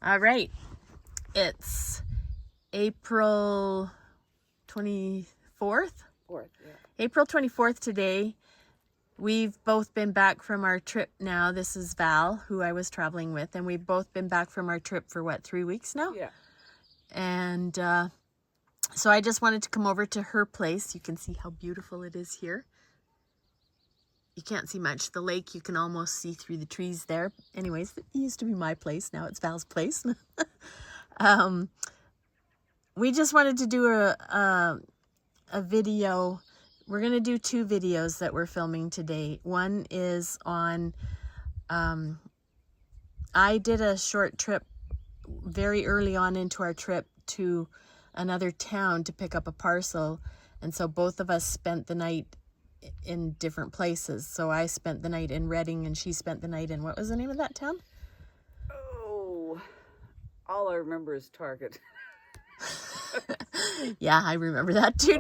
All right. It's April 24th? April 24th today. We've both been back from our trip now. This is Val, who I was traveling with, and we've both been back from our trip for, 3 weeks now? Yeah. And so I just wanted to come over to her place. You can see how beautiful it is here. You can't see much. The lake, you can almost see through the trees there. Anyways, it used to be my place. Now it's Val's place. We just wanted to do a video. We're going to do 2 videos that we're filming today. One is on, I did a short trip very early on into our trip to another town to pick up a parcel. And so both of us spent the night in different places. So I spent the night in Redding and she spent the night in, what was the name of that town? Oh, all I remember is Target. Yeah, I remember that too.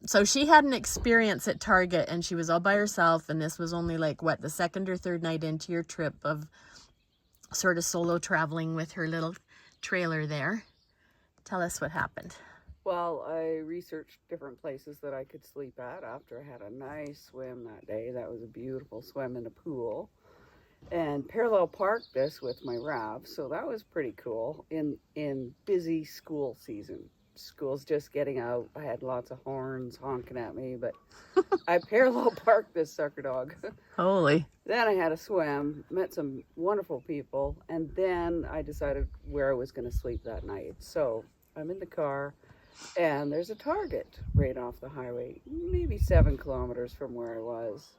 So she had an experience at Target and she was all by herself, and this was only like, what, the second or third night into your trip of sort of solo traveling with her little trailer there. Tell us what happened. Well, I researched different places that I could sleep at after I had a nice swim that day. That was a beautiful swim in a pool. And parallel parked this with my RAV, so that was pretty cool in busy school season. School's just getting out. I had lots of horns honking at me, but I parallel parked this sucker dog. Holy. Then I had a swim, met some wonderful people, and then I decided where I was going to sleep that night. So I'm in the car, and there's a Target right off the highway, maybe 7 kilometers from where I was.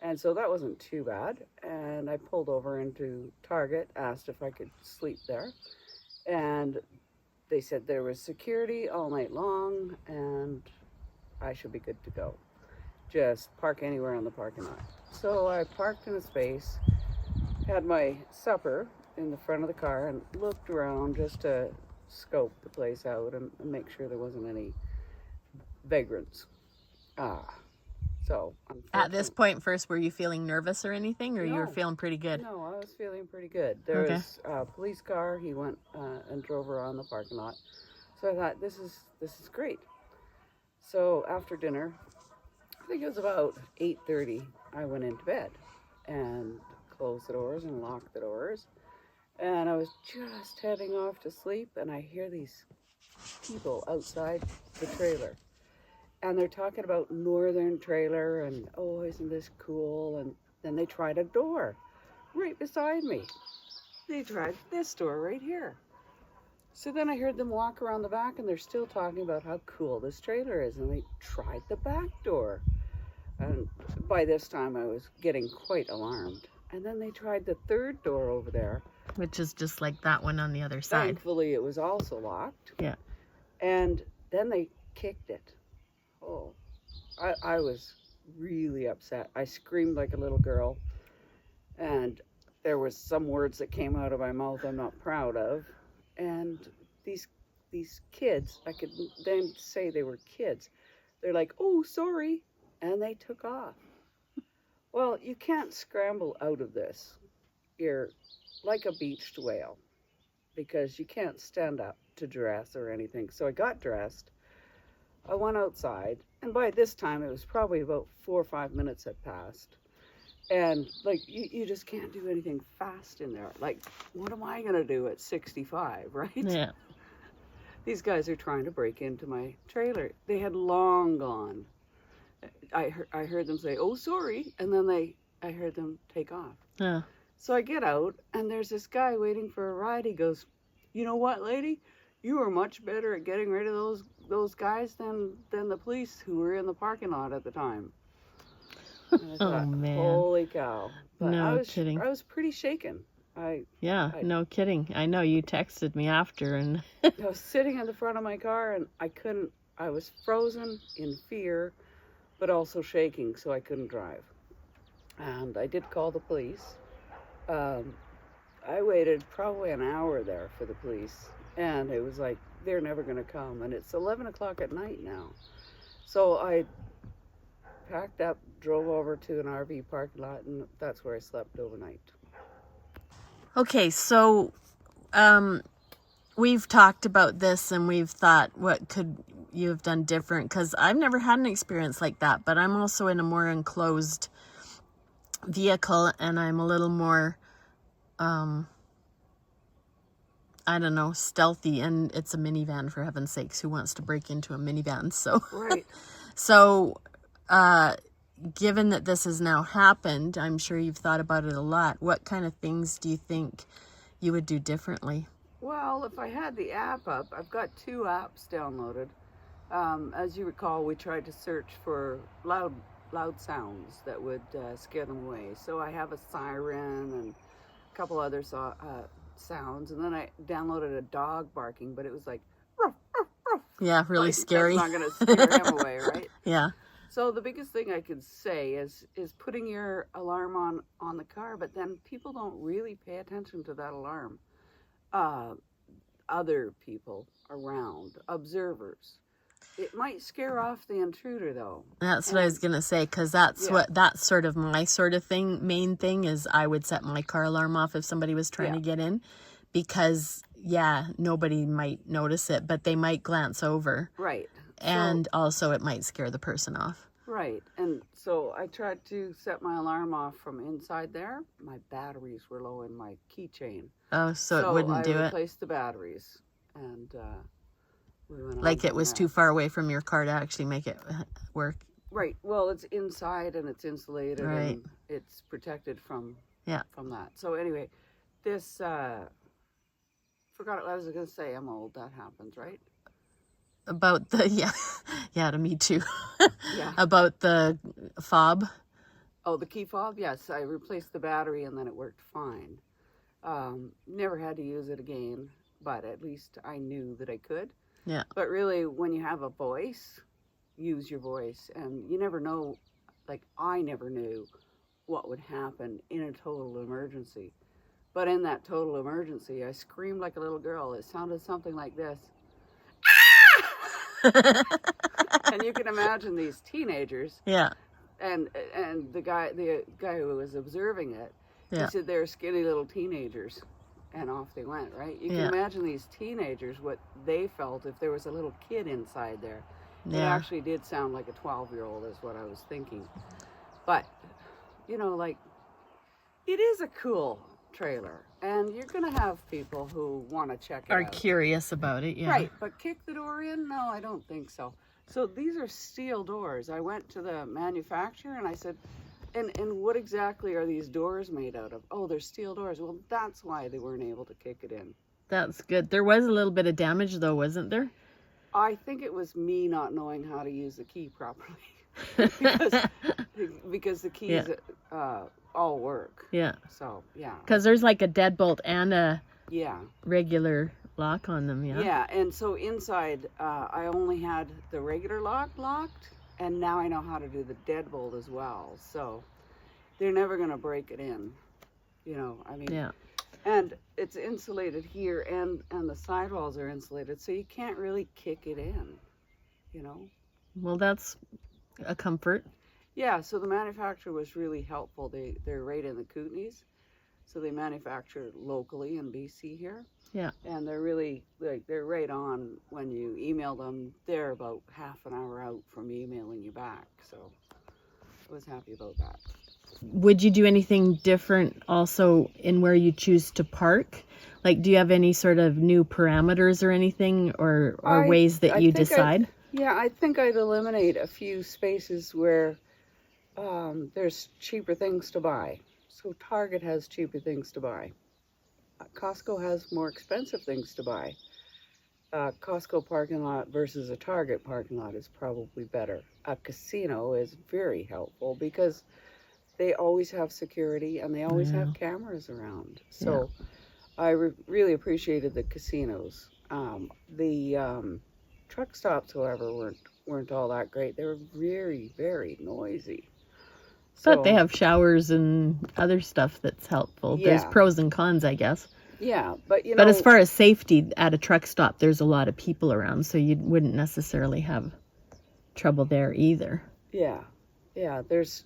And so that wasn't too bad. And I pulled over into Target, asked if I could sleep there. And they said there was security all night long and I should be good to go. Just park anywhere in the parking lot. So I parked in a space, had my supper in the front of the car, and looked around just to scope the place out and make sure there wasn't any vagrants. So at this point, first, were you feeling nervous or anything, or you were feeling pretty good? No, I was feeling pretty good. There was a police car. He went and drove around the parking lot. So I thought, this is great. So after dinner, I think it was about 8:30, I went into bed and closed the doors and locked the doors. And I was just heading off to sleep, and I hear these people outside the trailer. And they're talking about Northern Trailer and, oh, isn't this cool? And then they tried a door right beside me. They tried this door right here. So then I heard them walk around the back, and they're still talking about how cool this trailer is. And they tried the back door. And by this time, I was getting quite alarmed. And then they tried the third door over there. Which is just like that one on the other side. Thankfully, it was also locked. Yeah. And then they kicked it. Oh, I was really upset. I screamed like a little girl, and there was some words that came out of my mouth I'm not proud of. And these kids, I could then say they were kids. They're like, oh, sorry, and they took off. Well, you can't scramble out of this. You're like a beached whale because you can't stand up to dress or anything. So I got dressed. I went outside, and by this time it was probably about 4 or 5 minutes had passed. And like, you just can't do anything fast in there. Like, what am I going to do at 65, right? Yeah. These guys are trying to break into my trailer. They had long gone. I heard them say, oh, sorry. And then I heard them take off. Yeah. So I get out, and there's this guy waiting for a ride. He goes, you know what, lady? You were much better at getting rid of those guys than the police who were in the parking lot at the time. And I thought, man. Holy cow. But No kidding. I was pretty shaken. No kidding. I know you texted me after, and I was sitting in the front of my car, and I was frozen in fear, but also shaking, so I couldn't drive. And I did call the police. I waited probably an hour there for the police. And it was like, they're never going to come. And it's 11 o'clock at night now. So I packed up, drove over to an RV parking lot, and that's where I slept overnight. Okay, so we've talked about this and we've thought, what could you have done different? Because I've never had an experience like that, but I'm also in a more enclosed vehicle and I'm a little more, I don't know, stealthy, and it's a minivan, for heaven's sakes. Who wants to break into a minivan? So, Right. So, given that this has now happened, I'm sure you've thought about it a lot. What kind of things do you think you would do differently? Well, if I had the app up, I've got 2 apps downloaded. As you recall, we tried to search for loud sounds that would scare them away. So I have a siren and a couple other sounds, and then I downloaded a dog barking, but it was like, ruff, ruff, ruff. Yeah, really Like, scary. That's not going to scare him away, right? Yeah. So the biggest thing I could say is putting your alarm on the car, but then people don't really pay attention to that alarm. Other people around, observers. It might scare off the intruder, though. That's what I was gonna say, because that's sort of my sort of thing. Main thing is I would set my car alarm off if somebody was trying to get in, because nobody might notice it, but they might glance over. Right. And also it might scare the person off. Right. And so I tried to set my alarm off from inside there. My batteries were low in my keychain. Oh, so it wouldn't do it? I replaced the batteries, and we went on. Like it was too far away from your car to actually make it work. Right. Well, it's inside and it's insulated, right, and it's protected from that. So anyway, this forgot what I was going to say. I'm old. That happens, right? About the to me too. Yeah. About the fob. Oh, the key fob. Yes, I replaced the battery and then it worked fine. Never had to use it again, but at least I knew that I could. Yeah. But really, when you have a voice, use your voice, and you never know. Like, I never knew what would happen in a total emergency. But in that total emergency, I screamed like a little girl. It sounded something like this. And you can imagine these teenagers. Yeah. And the guy who was observing it, he said they're skinny little teenagers, and off they went. Right? You can imagine these teenagers, what they felt if there was a little kid inside there. It actually did sound like a 12-year-old, is what I was thinking. But like, it is a cool trailer, and you're gonna have people who want to check it out. Are curious about it, yeah. Right, but kick the door in? No, I don't think so. So these are steel doors. I went to the manufacturer and I said, and what exactly are these doors made out of? Oh, they're steel doors. Well, that's why they weren't able to kick it in. That's good. There was a little bit of damage, though, wasn't there? I think it was me not knowing how to use the key properly. because the keys all work. Yeah. So, yeah. Because there's like a deadbolt and a Yeah. regular lock on them, yeah? Yeah, and so inside, I only had the regular lock locked, and now I know how to do the deadbolt as well. So they're never going to break it in, you know, I mean. Yeah. And it's insulated here, and the sidewalls are insulated, so you can't really kick it in, you know. Well, that's a comfort. Yeah, so the manufacturer was really helpful. They're right in the Kootenays, so they manufacture locally in BC here. Yeah. And they're really, like, they're right on when you email them. They're about half an hour out from emailing you back, so I was happy about that. Would you do anything different also in where you choose to park? Like, do you have any sort of new parameters or anything, or ways that you decide? I think I'd eliminate a few spaces where there's cheaper things to buy. So Target has cheaper things to buy. Costco has more expensive things to buy. Costco parking lot versus a Target parking lot is probably better. A casino is very helpful because they always have security and they always have cameras around. So I really appreciated the casinos. The truck stops, however, weren't all that great. They were very, very noisy. But they have showers and other stuff that's helpful. Yeah. There's pros and cons, I guess. Yeah, but you know. But as far as safety at a truck stop, there's a lot of people around, so you wouldn't necessarily have trouble there either. Yeah, there's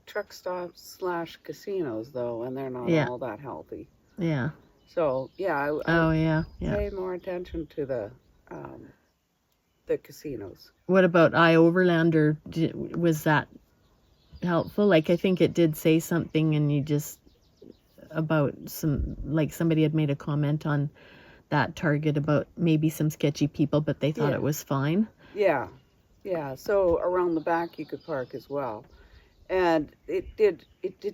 truck stops / casinos, though, and they're not all that healthy. Yeah. So yeah, I Oh, yeah. pay more attention to the casinos. What about iOverlander? Was that helpful? Like, I think it did say something, and you just about somebody had made a comment on that Target about maybe some sketchy people, but they thought it was fine. Yeah, yeah. So around the back you could park as well, and it did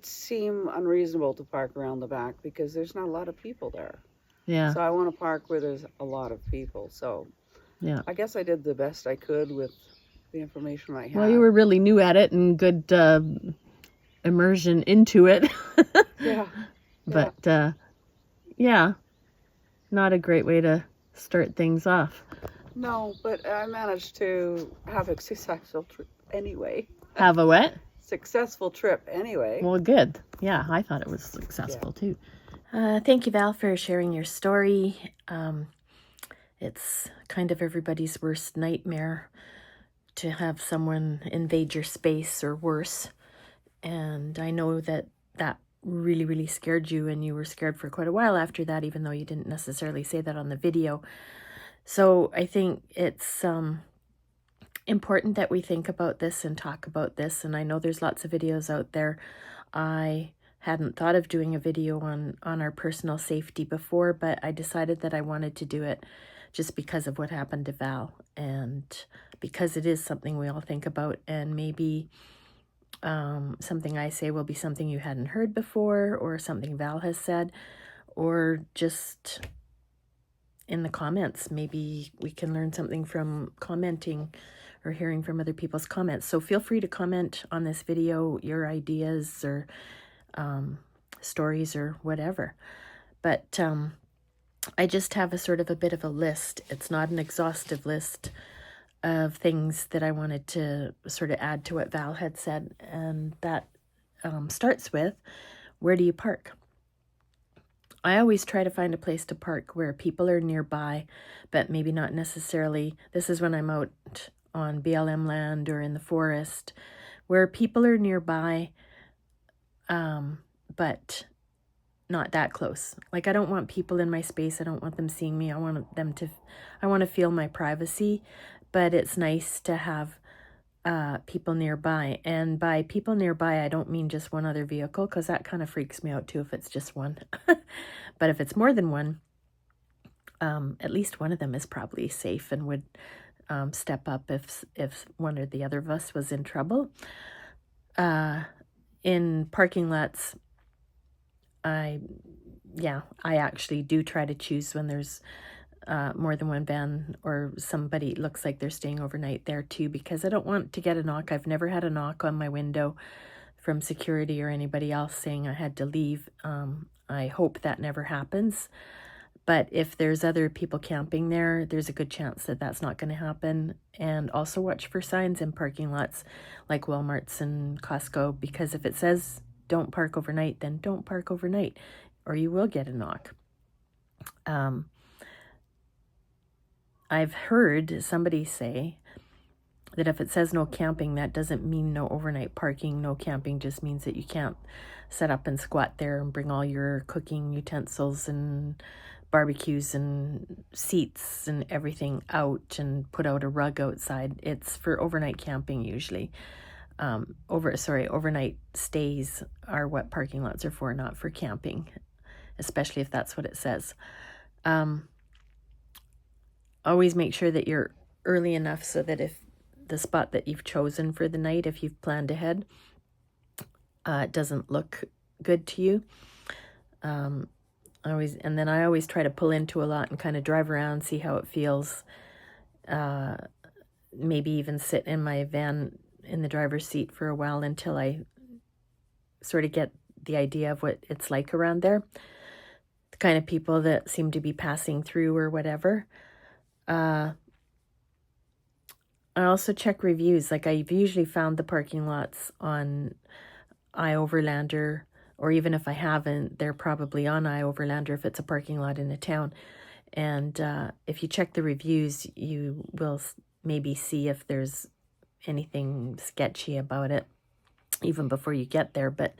seem unreasonable to park around the back because there's not a lot of people there. Yeah. So I want to park where there's a lot of people. So Yeah. I guess I did the best I could with the information I had. Well, you were really new at it and good immersion into it. Yeah. But yeah, not a great way to start things off. No, but I managed to have a successful trip anyway. Have a what? Successful trip anyway. Well, good. Yeah, I thought it was successful too. Thank you, Val, for sharing your story. It's kind of everybody's worst nightmare to have someone invade your space or worse. And I know that really, really scared you, and you were scared for quite a while after that, even though you didn't necessarily say that on the video. So I think it's important that we think about this and talk about this. And I know there's lots of videos out there. I hadn't thought of doing a video on our personal safety before, but I decided that I wanted to do it just because of what happened to Val, and because it is something we all think about, and maybe something I say will be something you hadn't heard before, or something Val has said, or just in the comments. Maybe we can learn something from commenting or hearing from other people's comments. So feel free to comment on this video, your ideas or stories or whatever. But I just have a sort of a bit of a list. It's not an exhaustive list of things that I wanted to sort of add to what Val had said. And that starts with, where do you park? I always try to find a place to park where people are nearby, but maybe not necessarily. This is when I'm out on BLM land or in the forest, where people are nearby, but not that close. Like, I don't want people in my space. I don't want them seeing me. I want to feel my privacy, but it's nice to have people nearby. And by people nearby, I don't mean just one other vehicle, because that kind of freaks me out too if it's just one. But if it's more than one, at least one of them is probably safe and would step up if one or the other of us was in trouble. In parking lots, I actually do try to choose when there's more than one van, or somebody looks like they're staying overnight there too, because I don't want to get a knock. I've never had a knock on my window from security or anybody else saying I had to leave. I hope that never happens. But if there's other people camping there, there's a good chance that that's not going to happen. And also watch for signs in parking lots like Walmart's and Costco, because if it says don't park overnight, then don't park overnight, or you will get a knock. I've heard somebody say that if it says no camping, that doesn't mean no overnight parking. No camping just means that you can't set up and squat there and bring all your cooking utensils and barbecues and seats and everything out and put out a rug outside. It's for overnight camping usually. Overnight stays are what parking lots are for, not for camping, especially if that's what it says. Always make sure that you're early enough so that if the spot that you've chosen for the night, if you've planned ahead, it doesn't look good to you. I always try to pull into a lot and kind of drive around, see how it feels. Maybe even sit in my van in the driver's seat for a while until I sort of get the idea of what it's like around there. The kind of people that seem to be passing through or whatever. I also check reviews. Like, I've usually found the parking lots on iOverlander, or even if I haven't, they're probably on iOverlander if it's a parking lot in a town. And if you check the reviews, you will maybe see if there's anything sketchy about it, even before you get there. But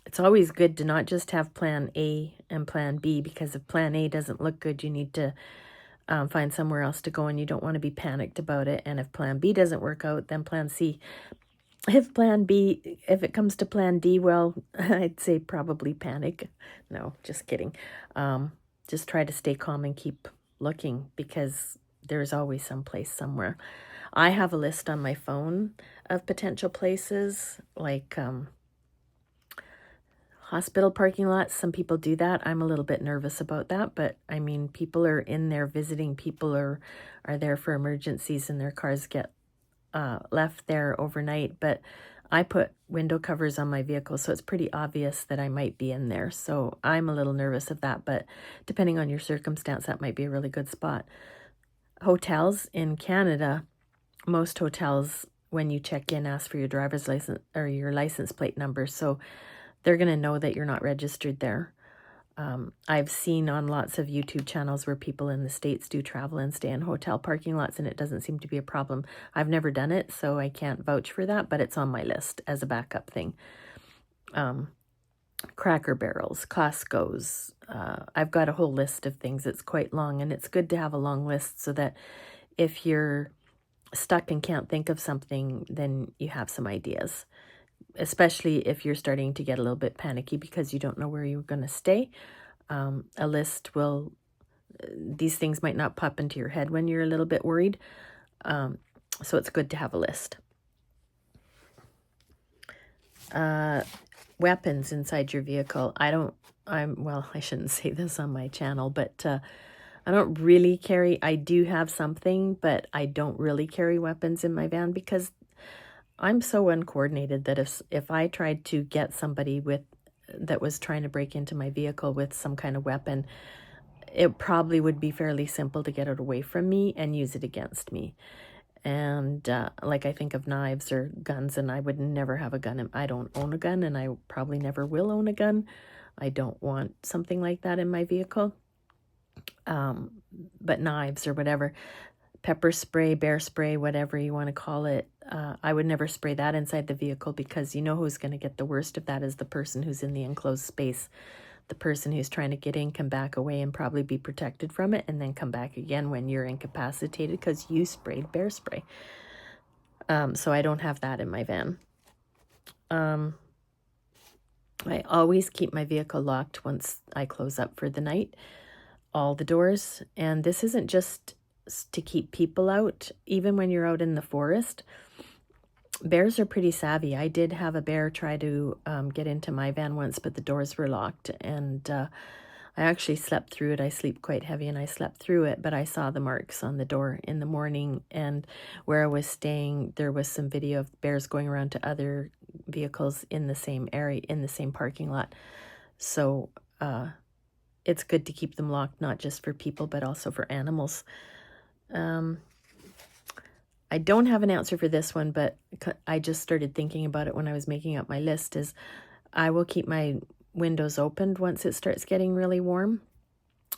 it's always good to not just have plan A and plan B, because if plan A doesn't look good, you need to find somewhere else to go, and you don't want to be panicked about it. And if plan B doesn't work out, then plan C. If it comes to plan D, well, I'd say probably panic. No, just kidding. Just try to stay calm and keep looking, because there's always some place somewhere. I have a list on my phone of potential places, like hospital parking lots. Some people do that. I'm a little bit nervous about that, but I mean, people are in there visiting. People are there for emergencies, and their cars get left there overnight. But I put window covers on my vehicle, so it's pretty obvious that I might be in there. So I'm a little nervous of that, but depending on your circumstance, that might be a really good spot. Hotels in Canada, most hotels, when you check in, ask for your driver's license or your license plate number. So they're going to know that you're not registered there. I've seen on lots of YouTube channels where people in the States do travel and stay in hotel parking lots, and it doesn't seem to be a problem. I've never done it, so I can't vouch for that, but it's on my list as a backup thing. Cracker Barrels, Costco's. I've got a whole list of things. It's quite long, and it's good to have a long list so that if you're stuck and can't think of something, then you have some ideas. Especially if you're starting to get a little bit panicky because you don't know where you're going to stay. A list will, these things might not pop into your head when you're a little bit worried. So it's good to have a list. Weapons inside your vehicle. Well, I shouldn't say this on my channel, but I don't really carry, I do have something, but I don't really carry weapons in my van because I'm so uncoordinated that if I tried to get somebody that was trying to break into my vehicle with some kind of weapon, it probably would be fairly simple to get it away from me and use it against me. And like I think of knives or guns, and I would never have a gun. I don't own a gun, and I probably never will own a gun. I don't want something like that in my vehicle. But knives or whatever, pepper spray, bear spray, whatever you want to call it, I would never spray that inside the vehicle, because you know who's going to get the worst of that is the person who's in the enclosed space. The person who's trying to get in can back away and probably be protected from it, and then come back again when you're incapacitated because you sprayed bear spray. So I don't have that in my van. I always keep my vehicle locked once I close up for the night, all the doors. And this isn't just to keep people out. Even when you're out in the forest, bears are pretty savvy. I did have a bear try to get into my van once, but the doors were locked, and I actually slept through it. I sleep quite heavy, and I slept through it, but I saw the marks on the door in the morning. And where I was staying, there was some video of bears going around to other vehicles in the same area, in the same parking lot. So it's good to keep them locked, not just for people, but also for animals. I don't have an answer for this one, but I just started thinking about it when I was making up my list. Is I will keep my windows opened once it starts getting really warm.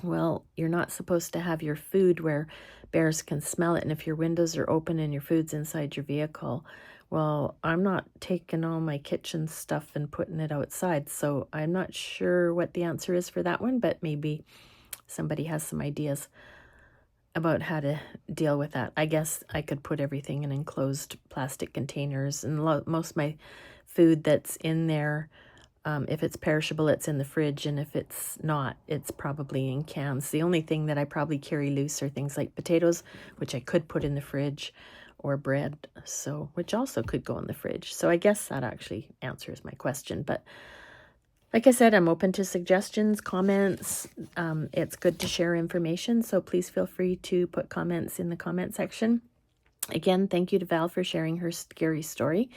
Well, you're not supposed to have your food where bears can smell it, and if your windows are open and your food's inside your vehicle, well, I'm not taking all my kitchen stuff and putting it outside, so I'm not sure what the answer is for that one, but maybe somebody has some ideas about how to deal with that. I guess I could put everything in enclosed plastic containers, and most of my food that's in there, if it's perishable, it's in the fridge, and if it's not, it's probably in cans. The only thing that I probably carry loose are things like potatoes, which I could put in the fridge, or bread, so which also could go in the fridge. So I guess that actually answers my question. But like I said, I'm open to suggestions, comments. It's good to share information, so please feel free to put comments in the comment section. Again, thank you to Val for sharing her scary story.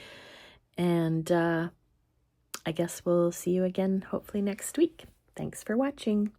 And I guess we'll see you again hopefully next week. Thanks for watching.